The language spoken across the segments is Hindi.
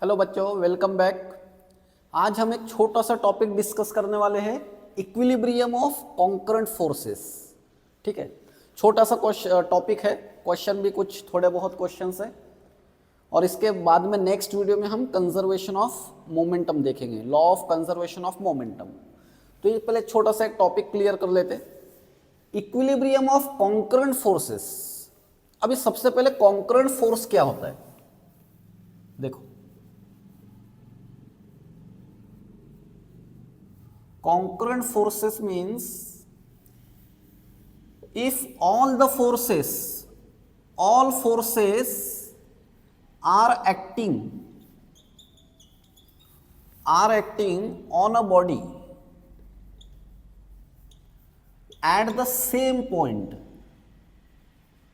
हेलो बच्चों, वेलकम बैक। आज हम एक छोटा सा टॉपिक डिस्कस करने वाले हैं, इक्विलिब्रियम ऑफ कॉन्करेंट फोर्सेस। ठीक है, छोटा सा टॉपिक है, क्वेश्चन भी कुछ थोड़े बहुत क्वेश्चंस हैं और इसके बाद में नेक्स्ट वीडियो में हम कंजर्वेशन ऑफ मोमेंटम देखेंगे, law of conservation of momentum. तो ये पहले छोटा सा एक टॉपिक क्लियर कर लेते, इक्विलिब्रियम ऑफ कॉन्करेंट फोर्सेस। अभी सबसे पहले कॉन्करेंट फोर्स क्या होता है देखो। Concurrent forces means if all forces are acting on a body at the same point,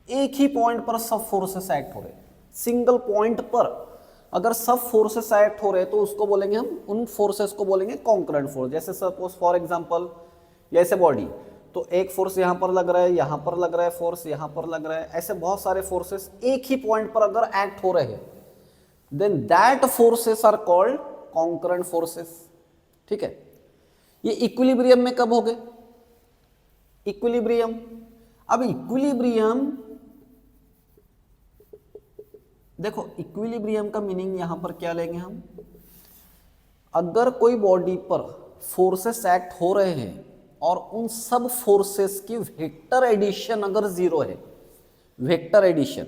एक ही पॉइंट पर सब फोर्सेस एक्ट हो रहे, सिंगल पॉइंट पर अगर सब फोर्सेस एक्ट हो रहे तो उसको बोलेंगे हम, उन फोर्सेस को बोलेंगे कॉन्करेंट फोर्स। जैसे सपोज फॉर एग्जांपल जैसे बॉडी, तो एक फोर्स यहां पर लग रहा है, यहां पर लग रहा है, फोर्स यहां पर लग रहा है, ऐसे बहुत सारे फोर्सेस एक ही पॉइंट पर अगर एक्ट हो रहे हैं, then that forces are called concurrent forces. ठीक है, ये इक्विलिब्रियम में कब हो गए? इक्विलिब्रियम। अब इक्विलिब्रियम देखो, इक्विलिब्रियम का मीनिंग यहां पर क्या लेंगे हम, अगर कोई बॉडी पर फोर्सेस एक्ट हो रहे हैं और उन सब फोर्सेस की वेक्टर एडिशन अगर जीरो है, वेक्टर एडिशन,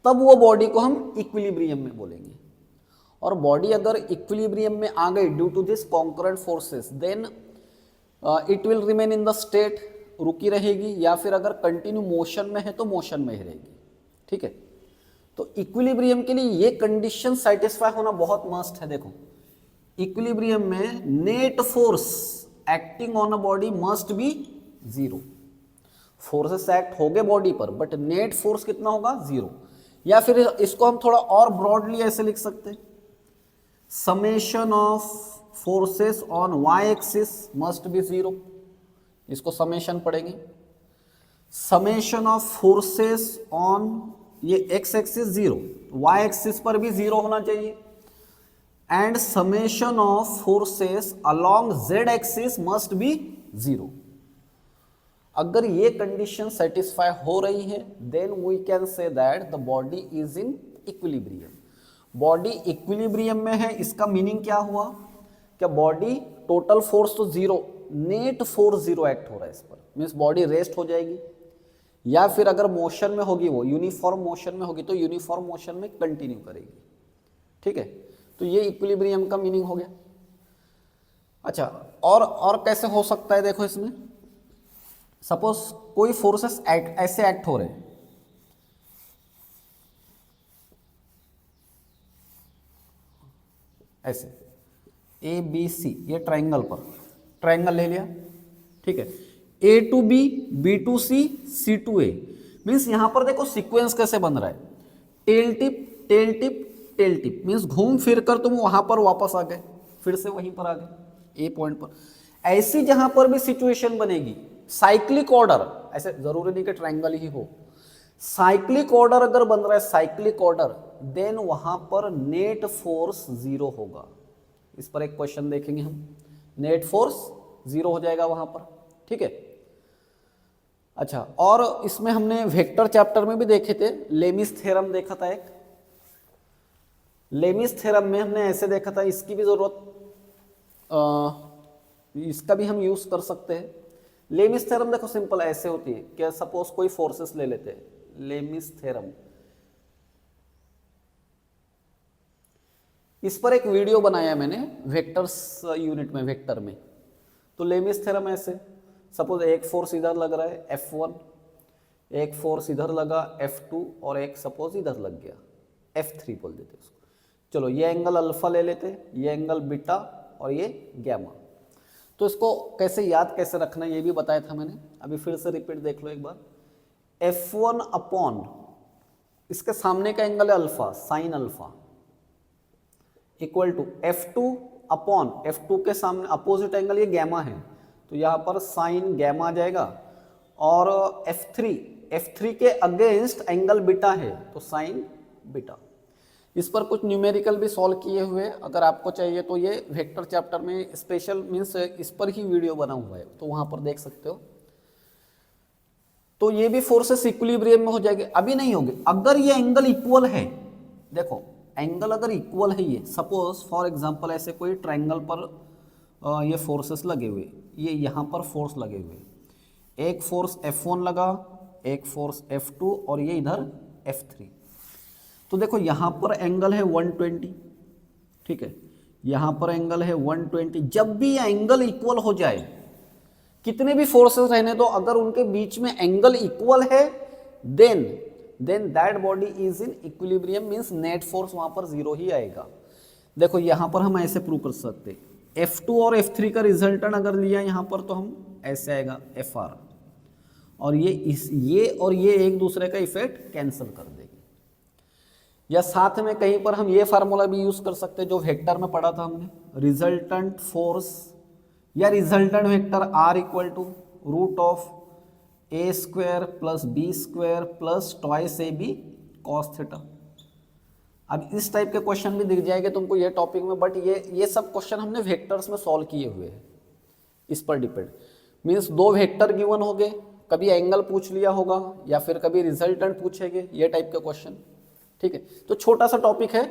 तब वो बॉडी को हम इक्विलिब्रियम में बोलेंगे। और बॉडी अगर इक्विलिब्रियम में आ गई due to this concurrent forces, then it will remain in the state, रुकी रहेगी, या फिर अगर कंटिन्यू मोशन में है तो मोशन में ही रहेगी। ठीक है, तो इक्विलिब्रियम के लिए ये कंडीशन सेटिस्फाई होना बहुत मस्ट है। देखो, इक्विलिब्रियम में net force acting on a body must be zero. Forces act हो गए बॉडी पर बट नेट फोर्स कितना होगा? जीरो। या फिर इसको हम थोड़ा और ब्रॉडली ऐसे लिख सकते हैं, summation of forces on Y axis must be zero. इसको समेशन पढ़ेंगे, समेशन ऑफ फोर्सेस ऑन ये X axis zero, Y axis पर भी जीरो होना चाहिए, and summation of forces along Z axis must be zero. अगर ये कंडीशन सेटिस्फाई हो रही है then we can say that the body is in equilibrium. Body equilibrium में है, इसका मीनिंग क्या हुआ? क्या बॉडी टोटल फोर्स तो zero, net force zero act हो रहा है इस पर, मीन्स बॉडी रेस्ट हो जाएगी, या फिर अगर मोशन में होगी, वो यूनिफॉर्म मोशन में होगी तो यूनिफॉर्म मोशन में कंटिन्यू करेगी। ठीक है, तो ये इक्विलिब्रियम का मीनिंग हो गया। अच्छा, और कैसे हो सकता है? देखो, इसमें सपोज कोई फोर्सेस ऐसे एक्ट हो रहे हैं, ऐसे ए बी सी, ये ट्राइंगल पर, ट्राइंगल ले लिया। ठीक है, A to B, B to C, C to A, means यहां पर देखो सीक्वेंस कैसे बन रहा है, tail tip tail tip tail tip, means घूम फिर कर तुम वहां पर वापस आ गए, फिर से वहीं पर आ गए ए पॉइंट पर। ऐसी जहां पर भी सिचुएशन बनेगी, साइक्लिक ऑर्डर, ऐसे जरूरी नहीं कि ट्राइंगल ही हो, साइक्लिक ऑर्डर अगर बन रहा है, साइक्लिक ऑर्डर, देन वहां पर नेट फोर्स जीरो होगा। इस पर एक क्वेश्चन देखेंगे हम, नेट फोर्स जीरो हो जाएगा वहां पर। ठीक है, अच्छा, और इसमें हमने वेक्टर चैप्टर में भी देखे थे, लेमिस थ्योरम देखा था एक, लेमिस थ्योरम में हमने ऐसे देखा था, इसकी भी जरूरत, इसका भी हम यूज कर सकते हैं। लेमिस थ्योरम देखो सिंपल ऐसे होती है कि सपोज कोई फोर्सेस ले लेते हैं, लेमिस थ्योरम, इस पर एक वीडियो बनाया मैंने वेक्टर्स यूनिट में, वेक्टर में। तो लेमिस थ्योरम ऐसे, सपोज एक फोर्स इधर लग रहा है F1, एक फोर्स इधर लगा F2, और एक सपोज इधर लग गया F3 बोल देते उसको। चलो, ये एंगल अल्फा ले लेते, ये एंगल बीटा और ये गैमा। तो इसको कैसे याद कैसे रखना ये भी बताया था मैंने, अभी फिर से रिपीट देख लो एक बार। F1 अपॉन इसके सामने का एंगल है alpha, sine alpha, equal to F2 upon F2 के सामने अपोजिट एंगल ये गैमा है, तो यहां पर साइन गैमा आ जाएगा, और F3 के अगेंस्ट एंगल बीटा है तो साइन बीटा। इस पर कुछ न्यूमेरिकल भी सॉल्व किए हुए, अगर आपको चाहिए तो ये वेक्टर चैप्टर में स्पेशल मीन्स इस पर ही वीडियो बना हुआ है, तो वहां पर देख सकते हो। तो ये भी फोर्सेस इक्विलिब्रियम में हो जाएगी, अभी नहीं होगी। अगर ये एंगल इक्वल है, देखो एंगल अगर इक्वल है, ये सपोज फॉर एग्जांपल ऐसे कोई ट्रायंगल पर ये फोर्सेस लगे हुए, ये यहाँ पर फोर्स लगे हुए, एक फोर्स F1 लगा, एक फोर्स F2 और ये इधर F3। तो देखो यहाँ पर एंगल है 120, ठीक है, यहाँ पर एंगल है 120। जब भी ये एंगल इक्वल हो जाए, कितने भी फोर्सेस रहने दो, अगर उनके बीच में एंगल इक्वल है, then that body is in equilibrium, means net force वहां पर जीरो ही आएगा। देखो यहां पर हम ऐसे प्रूव कर सकते हैं, F2 और F3 का रिजल्टेंट अगर लिया यहां पर तो हम ऐसे आएगा Fr, और ये और ये एक दूसरे का इफेक्ट कैंसिल कर देंगे। या साथ में कहीं पर हम ये फार्मूला भी यूज कर सकते हैं जो वेक्टर में पढ़ा था हमने, रिजल्टेंट फोर्स या resultant vector R equal to root of a square plus b square plus twice AB cos theta. अब इस टाइप के क्वेश्चन भी दिख जाएंगे तुमको ये टॉपिक में, बट ये सब क्वेश्चन हमने वेक्टर्स में सॉल्व किए हुए हैं। इस पर डिपेंड मीन्स दो वेक्टर गिवन हो गए, कभी एंगल पूछ लिया होगा या फिर कभी रिजल्टेंट पूछेंगे, ये टाइप के क्वेश्चन, ठीक है। तो छोटा सा टॉपिक है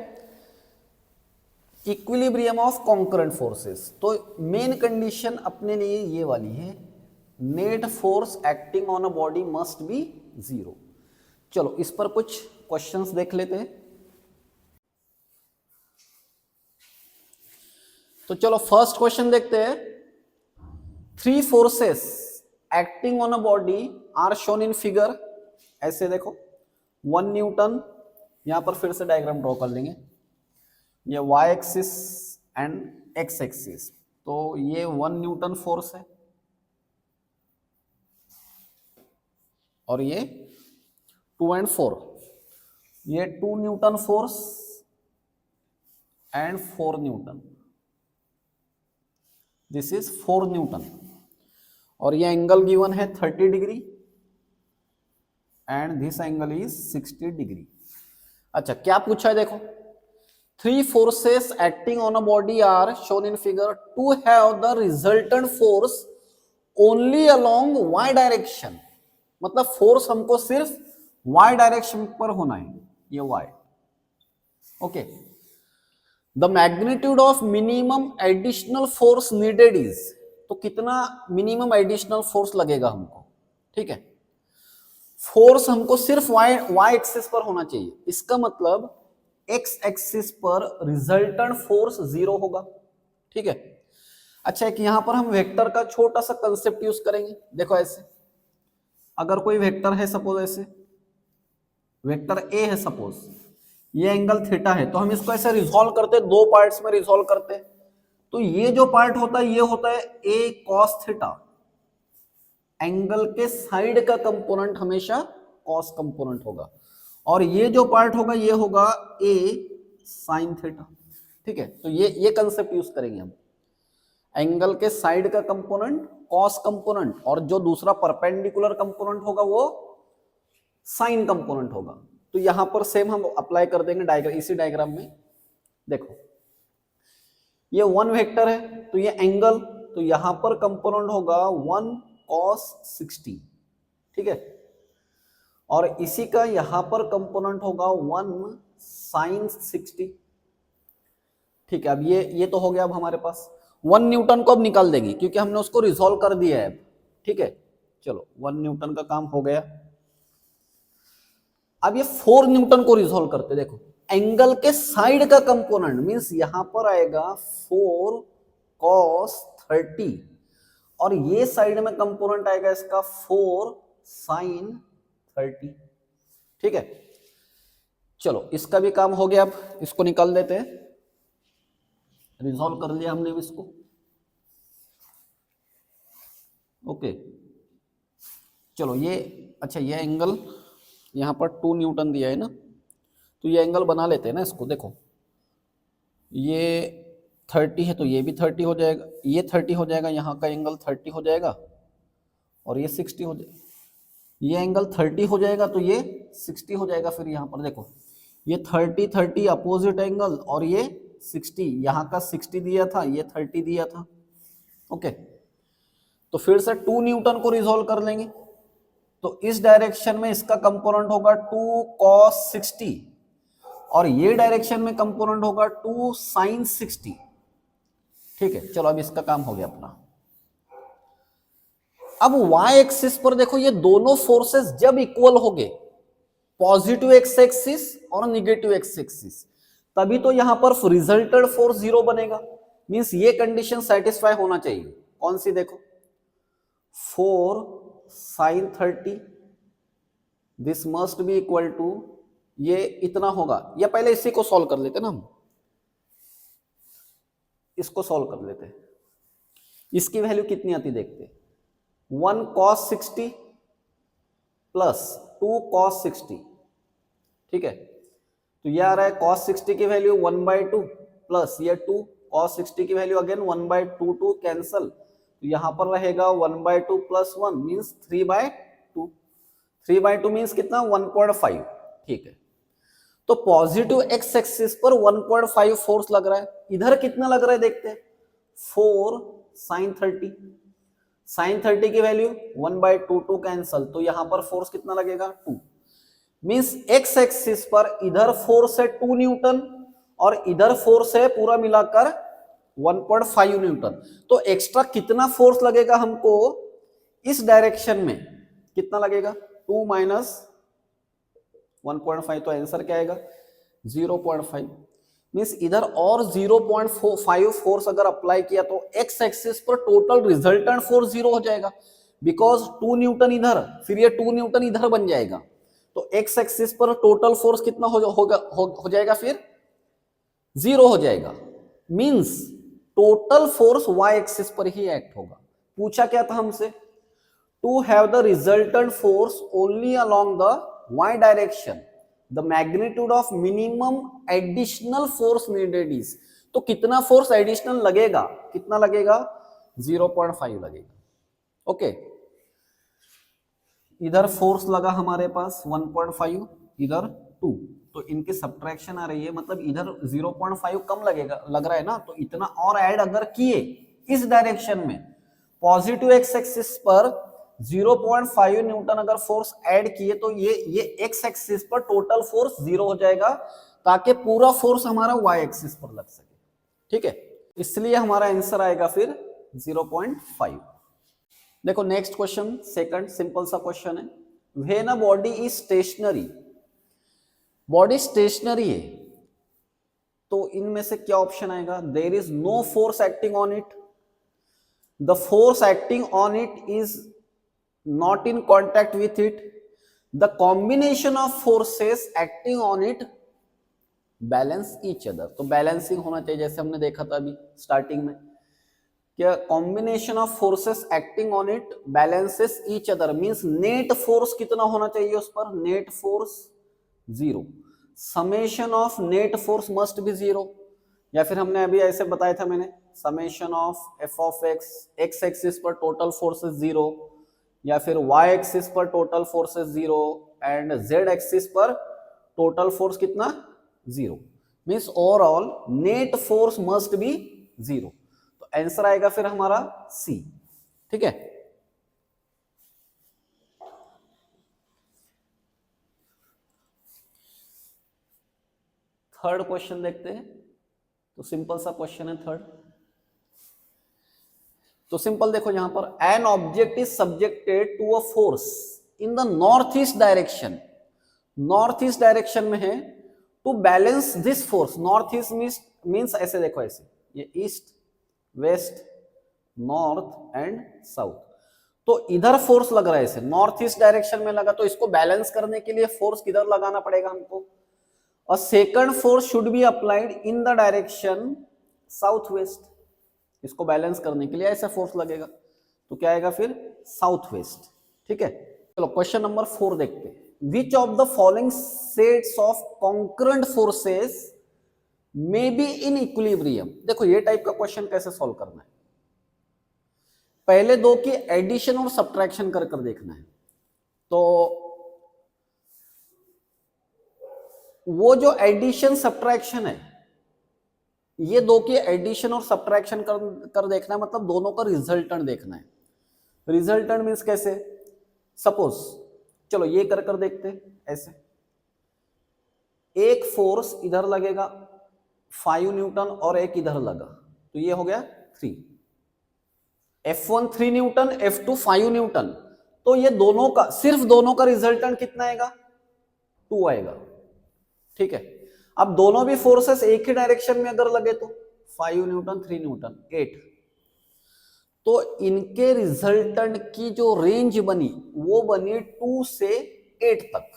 इक्विलिब्रियम ऑफ कॉन्करेंट फोर्सेस। तो मेन कंडीशन अपने लिए ये वाली है, net force acting on a body must be zero. चलो इस पर कुछ क्वेश्चंस देख लेते हैं। तो चलो फर्स्ट क्वेश्चन देखते हैं। Three forces acting on a body are shown in figure. ऐसे देखो 1 न्यूटन, यहां पर फिर से डायग्राम ड्रॉ कर लेंगे, ये y axis and x axis. तो ये 1 न्यूटन फोर्स है और ये 2 and 4, ये 2 newton force and 4 newton, this is 4 newton. और ये एंगल गिवन है 30 degree and this angle is 60 degree. अच्छा क्या पूछा है देखो, three forces acting on a body are shown in figure to have the resultant force only along y direction. मतलब फोर्स हमको सिर्फ y डायरेक्शन पर होना है, ये y, okay. The magnitude of minimum additional force needed is, तो कितना मिनिमम एडिशनल फोर्स लगेगा हमको, ठीक है। फोर्स हमको सिर्फ y एक्सिस पर होना चाहिए, इसका मतलब x एक्सिस पर रिजल्टेंट फोर्स जीरो होगा, ठीक है। अच्छा एक यहां पर हम वेक्टर का छोटा सा कंसेप्ट यूज करेंगे। देखो ऐसे अगर कोई वेक्टर है, सपोज ऐसे वेक्टर a है, सपोज ये एंगल थीटा है, तो हम इसको ऐसे रिजॉल्व करते, दो पार्ट्स में रिजॉल्व करते। तो ये जो पार्ट होता है ये होता है a cos थीटा, एंगल के साइड का कंपोनेंट हमेशा cos कंपोनेंट होगा, और ये जो पार्ट होगा ये होगा a sin थीटा, ठीक है। तो ये कंसेप्ट यूज करेंगे हम, एंगल के साइड का कंपोनेंट cos कंपोनेंट, और जो दूसरा परपेंडिकुलर कंपोनेंट होगा वो साइन कंपोनेंट होगा। तो यहां पर सेम हम अप्लाई कर देंगे डायग्राम, इसी डायग्राम में देखो ये 1 वेक्टर है, तो ये एंगल, तो यहां पर कंपोनेंट होगा 1 cos 60, ठीक है, और इसी का यहां पर कंपोनेंट होगा 1 sin 60, ठीक है। अब ये तो हो गया। अब हमारे पास 1 न्यूटन को अब निकाल देंगे क्योंकि हमने उसको रिजॉल्व कर दिया है, ठीक है। चलो 1 न्यूटन का काम हो गया। अब ये 4 न्यूटन को रिजॉल्व करते, देखो एंगल के साइड का कंपोनेंट मींस यहां पर आएगा 4 cos 30, और ये साइड में कंपोनेंट आएगा इसका 4 sin 30, ठीक है। चलो इसका भी काम हो गया, अब इसको निकाल देते हैं, रिजॉल्व कर लिया हमने इसको, ओके। चलो ये अच्छा ये एंगल यहां पर 2 न्यूटन दिया है ना, तो ये एंगल बना लेते हैं ना इसको। देखो ये 30 है तो ये भी 30 हो जाएगा, ये 30 हो जाएगा, यहाँ का एंगल 30 हो जाएगा, और ये 60 हो जाएगा, ये एंगल 30 हो जाएगा तो ये 60 हो जाएगा। फिर यहाँ पर देखो ये 30 अपोजिट एंगल और ये 60, यहाँ का 60 दिया था, ये 30 दिया था। ओके, तो फिर से 2 न्यूटन को रिजोल्व कर लेंगे। तो इस डायरेक्शन में इसका कंपोनेंट होगा 2 cos 60 और ये डायरेक्शन में कंपोनेंट होगा 2 sin 60। ठीक है, चलो अब इसका काम हो गया अपना। अब y एक्सिस पर देखो, ये दोनों फोर्सेस जब इक्वल हो गए, पॉजिटिव एक्स एक्सिस और निगेटिव एक्स एक्सिस, तभी तो यहां पर रिजल्टेड फोर्स 0 बनेगा। मींस ये कंडीशन सेटिस्फाई होना चाहिए। कौन सी? देखो 4 sin 30 this must be equal to, ये इतना होगा, या पहले इसी को सॉल्व कर लेते ना, हम इसको सॉल्व कर लेते। इसकी वैल्यू कितनी आती देखते, 1 cos 60 प्लस 2 cos 60। ठीक है, तो ये आ रहा है cos 60 की वैल्यू 1/2 प्लस ये 2 cos 60 की वैल्यू अगेन 1/2, 2 कैंसल, तो यहां पर रहेगा 1/2 प्लस 1 मीन्स 3/2। 3/2 मीन्स कितना, 1.5। ठीक है, तो पॉजिटिव एक्स एक्सिस पर 1.5 फोर्स लग रहा है। इधर कितना लग रहा है देखते हैं, 4 sin 30। sin 30 की वैल्यू 1/2, 2 कैंसल, तो यहां पर फोर्स कितना लगेगा, 2। मींस एक्स एक्सिस पर इधर फोर्स है 2 न्यूटन और इधर फोर्स है पूरा मिलाकर 1.5 न्यूटन। तो एक्स्ट्रा कितना फोर्स लगेगा हमको इस डायरेक्शन में, कितना लगेगा, 2 माइनस 1.5, तो आंसर क्या आएगा, 0.5। मींस इधर और 0.5 फोर्स अगर अप्लाई किया तो एक्स एक्सिस पर टोटल रिजल्टेंट फोर्स 0 हो जाएगा, बिकॉज 2 न्यूटन इधर, फिर ये 2 न्यूटन इधर बन जाएगा। तो एक्स एक्सिस पर टोटल फोर्स कितना हो जाएगा, फिर 0 हो जाएगा। Means total force y axis पर ही एक्ट होगा। पूछा क्या था हमसे, to have the resultant force only along the y direction, the magnitude of minimum additional force needed is. तो कितना फोर्स एडिशनल लगेगा, कितना लगेगा, 0.5 लगेगा। ओके, इधर फोर्स लगा हमारे पास 1.5, इधर 2, तो इनकी सब्ट्रैक्शन आ रही है, मतलब इधर 0.5 कम लगेगा, लग रहा है ना, तो इतना और ऐड अगर किए इस डायरेक्शन में, पॉजिटिव एक्स एक्सिस पर 0.5 न्यूटन अगर फोर्स ऐड किए, तो ये एक्स एक्सिस पर टोटल फोर्स 0 हो जाएगा, ताकि पूरा फोर्स हमारा वाई एक्सिस पर लग सके। ठीक है, इसलिए हमारा आंसर आएगा फिर 0.5। देखो नेक्स्ट क्वेश्चन, सेकंड सिंपल सा क्वेश्चन है, when a body is stationary, body stationary है, तो इनमें से क्या ऑप्शन आएगा, there is no force acting on it, the force acting on it is not in contact with it, the combination of forces acting on it balance each other. तो बैलेंसिंग होना चाहिए, जैसे हमने देखा था अभी स्टार्टिंग में, क्या combination of forces acting on it balances each other, means net force कितना होना चाहिए उस पर, net force 0, summation of net force must be 0, या फिर हमने अभी ऐसे बताया था मैंने, summation of F of x, x axis पर टोटल फोर्सेस 0, या फिर वाई एक्सिस पर total forces 0 and Z axis पर टोटल फोर्स कितना, 0। Means overall net force must be 0, तो आंसर आएगा फिर हमारा सी। ठीक है, थर्ड क्वेश्चन देखते हैं। तो सिंपल सा क्वेश्चन है थर्ड। तो सिंपल देखो, यहां पर an object is subjected to a force in the north east direction, north east direction में है, to balance this force, north east means ऐसे देखो, ऐसे ये east west north and south, तो इधर फोर्स लग रहा है, ऐसे नॉर्थ ईस्ट डायरेक्शन में लगा, तो इसको बैलेंस करने के लिए फोर्स किधर लगाना पड़ेगा हमको, और second force should be applied in the direction south west, इसको बैलेंस करने के लिए ऐसा फोर्स लगेगा, तो क्या आएगा फिर साउथ वेस्ट। ठीक है, चलो क्वेश्चन नंबर 4 देखते हैं, which of the following sets of concurrent forces may be in equilibrium. देखो ये टाइप का क्वेश्चन कैसे सॉल्व करना है, पहले दो की एडिशन और सब्ट्रैक्शन कर देखना है। तो वो जो एडिशन सब्ट्रैक्शन है, ये दो की एडिशन और सब्ट्रैक्शन कर देखना है, मतलब दोनों का रिजल्टेंट देखना है। रिजल्टेंट मीन्स कैसे, सपोज चलो ये कर देखते हैं ऐसे, एक फोर्स इधर लगेगा 5 न्यूटन और एक इधर लगा, तो ये हो गया 3, F1 3 न्यूटन, F2 5 न्यूटन, तो ये दोनों का, सिर्फ दोनों का रिजल्टेंट कितना आएगा, 2 आएगा। ठीक है, अब दोनों भी फोर्सेस एक ही डायरेक्शन में अगर लगे तो 5 न्यूटन 3 न्यूटन 8, तो इनके रिजल्टेंट की जो रेंज बनी वो बनी 2 से 8 तक।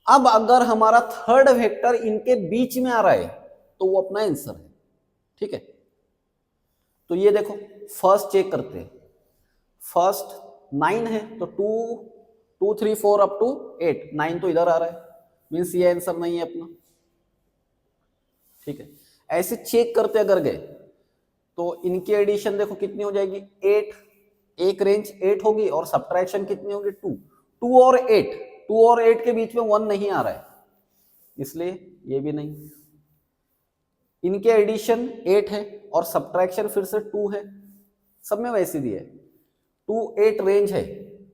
अब अगर हमारा थर्ड वेक्टर इनके बीच में आ रहा है तो वो अपना आंसर है। ठीक है, तो ये देखो फर्स्ट चेक करते हैं, फर्स्ट 9 है तो 2 3 4 अप टू 8, 9 तो इधर आ रहा है, मीन्स ये आंसर नहीं है अपना। ठीक है, ऐसे चेक करते अगर गए तो इनकी एडिशन देखो कितनी हो जाएगी, 8, एक रेंज 8 होगी और सब्ट्रैक्शन कितनी होगी 2, 2 और 8, 2 और 8 के बीच में 1 नहीं आ रहा है, इसलिए ये भी नहीं। इनके एडिशन 8 है और सब्ट्रैक्शन फिर से 2 है, सब में वैसे दिया है। 2 8 रेंज है,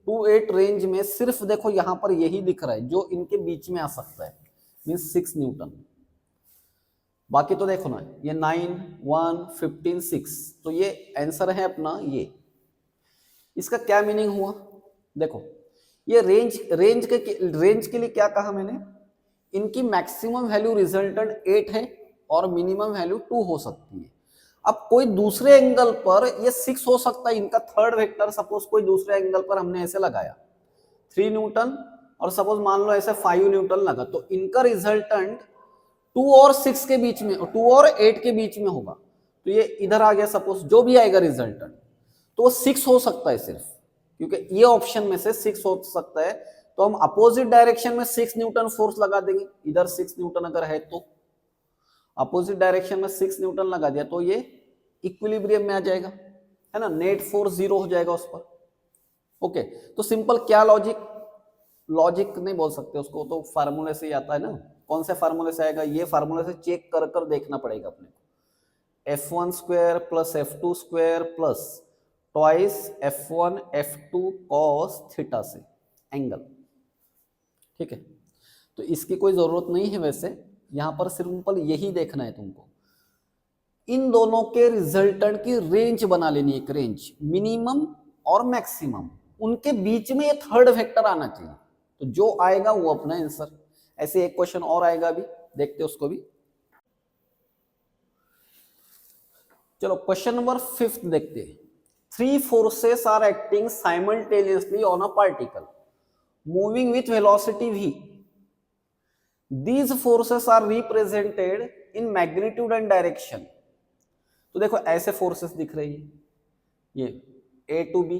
2 8 रेंज में सिर्फ देखो यहां पर यही दिख रहा है जो इनके बीच में आ सकता है, मीन्स 6 न्यूटन। बाकी तो देखो ना, ये 9 1 15 6, तो ये आंसर है अपना ये। इसका क्या मीनिंग हुआ, देखो ये रेंज के लिए क्या कहा मैंने, इनकी मैक्सिमम वैल्यू रिजल्टेंट 8 है और मिनिमम वैल्यू 2 हो सकती है। अब कोई दूसरे एंगल पर ये 6 हो सकता है, इनका थर्ड वेक्टर सपोज कोई दूसरे एंगल पर हमने ऐसे लगाया 3 न्यूटन और सपोज मान लो ऐसे 5 न्यूटन लगा, तो इनका रिजल्टेंट 2 और 6 के बीच में, 2 और 8 के बीच में होगा, तो ये इधर आ गया सपोज, जो भी आएगा रिजल्टेंट तो वो 6 हो सकता है सिर्फ, क्योंकि ये ऑप्शन में से 6 हो सकता है, तो हम अपोजिट डायरेक्शन में 6 न्यूटन फोर्स लगा देंगे, इधर 6 न्यूटन अगर है तो अपोजिट डायरेक्शन में 6 न्यूटन लगा दिया तो ये इक्विलिब्रियम में आ जाएगा, है ना, नेट फोर्स 0 हो जाएगा उस पर। ओके, तो सिंपल क्या लॉजिक नहीं बोल सकते उसको, तो फार्मूले से ही आता है ना। कौन से फार्मूले से आएगा, ये फार्मूले से चेक कर देखना पड़ेगा अपने को, F1 square plus F2 square plus twice F1 F2 cos theta से एंगल। ठीक है, तो इसकी कोई जरूरत नहीं है वैसे, यहां पर सिंपल यही देखना है तुमको, इन दोनों के रिजल्टेंट की रेंज बना लेनी, एक रेंज मिनिमम और मैक्सिमम, उनके बीच में ये थर्ड वेक्टर आना चाहिए, तो जो आएगा वो अपना आंसर। ऐसे एक क्वेश्चन और आएगा अभी, देखते हैं उसको भी। चलो क्वेश्चन नंबर 5 देखते हैं। 3 forces are acting simultaneously on a particle moving with velocity v. These forces are represented in magnitude and direction. तो देखो ऐसे फोर्सेस दिख रही है, ये A to B,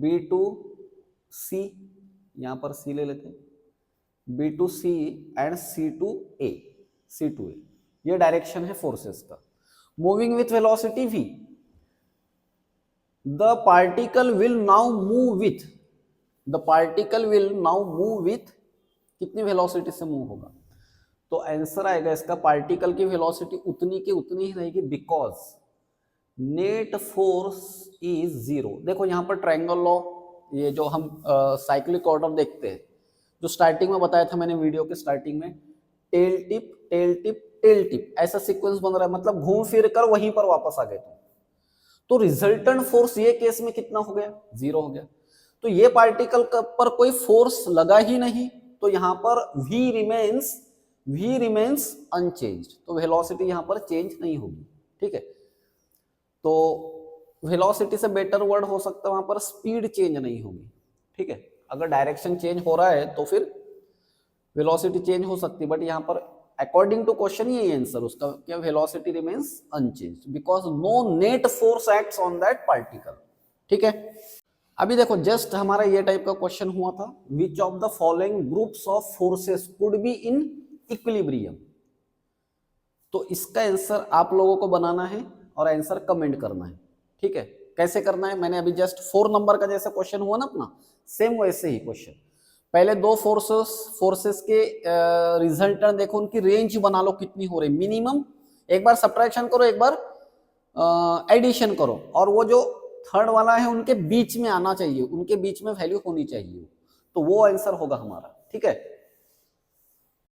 B to C, यहां पर C ले लेते हैं, B to C and C to A, ये डायरेक्शन है फोर्सेस का। Moving with velocity v, the particle will now move with कितनी वेलोसिटी से मूव होगा, तो आंसर आएगा इसका, पार्टिकल की वेलोसिटी उतनी की उतनी ही रहेगी, बिकॉज नेट फोर्स इज 0। देखो यहां पर ट्रायंगल लॉ, ये जो हम साइक्लिक ऑर्डर देखते हैं, जो स्टार्टिंग में बताया था मैंने वीडियो के स्टार्टिंग में, टेल टिप ऐसा सीक्वेंस बन रहा है, मतलब घूम फिर कर वहीं पर वापस आ गए तुम, तो रिजल्टेंट फोर्स ये केस में कितना हो गया, 0 हो गया। तो ये पार्टिकल पर कोई फोर्स लगा ही नहीं, तो यहां पर v रिमेन्स अनचेंज्ड, तो वेलोसिटी यहां पर चेंज नहीं होगी। ठीक है, तो वेलोसिटी से बेटर वर्ड हो सकता है वहां पर स्पीड चेंज नहीं होगी। ठीक है, अगर डायरेक्शन चेंज हो रहा है तो फिर वेलोसिटी चेंज हो सकती है, बट यहां पर अकॉर्डिंग टू क्वेश्चन ये आंसर उसका क्या, velocity remains unchanged because no net force acts on that particle. ठीक है, अभी देखो जस्ट हमारा ये टाइप का क्वेश्चन हुआ था, which of the following groups of forces could be in equilibrium, तो इसका आंसर आप लोगों को बनाना है और आंसर कमेंट करना है। ठीक है, कैसे करना है, मैंने अभी जस्ट 4 नंबर का जैसे क्वेश्चन हुआ ना अपना, सेम वैसे ही क्वेश्चन, पहले दो फोर्सेस के रिजल्टेंट देखो, उनकी रेंज बना लो कितनी हो रही, मिनिमम एक बार सब्ट्रैक्शन करो, एक बार एडिशन करो, और वो जो थर्ड वाला है उनके बीच में आना चाहिए, उनके बीच में वैल्यू होनी चाहिए, तो वो आंसर होगा हमारा। ठीक है,